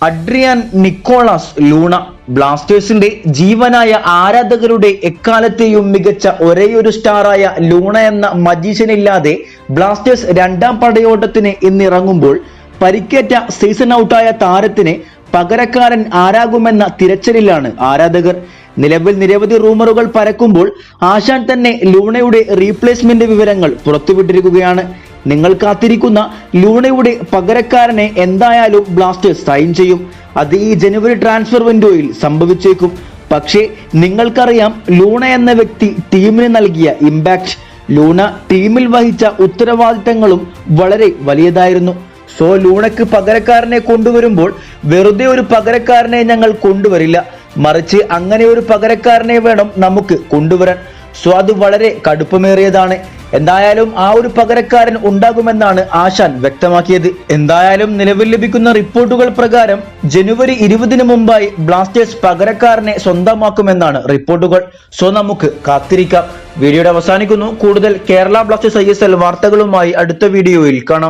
Adrian Nicholas Luna ബ്ലാസ്റ്റേഴ്സിന്റെ ജീവനായ ആരാധകരുടെ എക്കാലത്തെയും മികച്ച ഒരേയൊരു സ്റ്റാറായ ലൂണ എന്ന മജീഷ്യനില്ലാതെ ബ്ലാസ്റ്റേഴ്സ് രണ്ടാം പടയോട്ടത്തിന് ഇന്നിറങ്ങുമ്പോൾ പരിക്കേറ്റ സീസൺ ഔട്ടായ താരത്തിന് പകരക്കാരൻ ആരാകുമെന്ന തിരച്ചിലിലാണ് ആരാധകർ. നിലവിൽ നിരവധി റൂമറുകൾ പരക്കുമ്പോൾ ആശാൻ തന്നെ ലൂണയുടെ റീപ്ലേസ്മെന്റ് വിവരങ്ങൾ പുറത്തുവിട്ടിരിക്കുകയാണ്. നിങ്ങൾ കാത്തിരിക്കുന്ന ലൂണയുടെ പകരക്കാരനെ എന്തായാലും ബ്ലാസ്റ്റേഴ്സ് സൈൻ ചെയ്യും. അത് ഈ ജനുവരി ട്രാൻസ്ഫർ വിൻഡോയിൽ സംഭവിച്ചേക്കും. പക്ഷേ നിങ്ങൾക്കറിയാം ലൂണ എന്ന വ്യക്തി ടീമിന് നൽകിയ ഇമ്പാക്ട്. ലൂണ ടീമിൽ വഹിച്ച ഉത്തരവാദിത്തങ്ങളും വളരെ വലിയതായിരുന്നു. സോ ലൂണയ്ക്ക് പകരക്കാരനെ കൊണ്ടുവരുമ്പോൾ വെറുതെ ഒരു പകരക്കാരനെ ഞങ്ങൾ കൊണ്ടുവരില്ല, മറിച്ച് അങ്ങനെ ഒരു പകരക്കാരനെ വേണം നമുക്ക് കൊണ്ടുവരാൻ. സോ അത് വളരെ കടുപ്പമേറിയതാണ്. എന്തായാലും ആ ഒരു പകരക്കാരൻ ഉണ്ടാകുമെന്നാണ് ആശാൻ വ്യക്തമാക്കിയത്. എന്തായാലും നിലവിൽ ലഭിക്കുന്ന റിപ്പോർട്ടുകൾ പ്രകാരം ജനുവരി 20 മുമ്പായി ബ്ലാസ്റ്റേഴ്സ് പകരക്കാരനെ സ്വന്തമാക്കുമെന്നാണ് റിപ്പോർട്ടുകൾ. സോ നമുക്ക് കാത്തിരിക്കാം. വീഡിയോയുടെ അവസാനിക്കുന്നു. കൂടുതൽ കേരള ബ്ലാസ്റ്റേഴ്സ് ISL വാർത്തകളുമായി അടുത്ത വീഡിയോയിൽ കാണാം.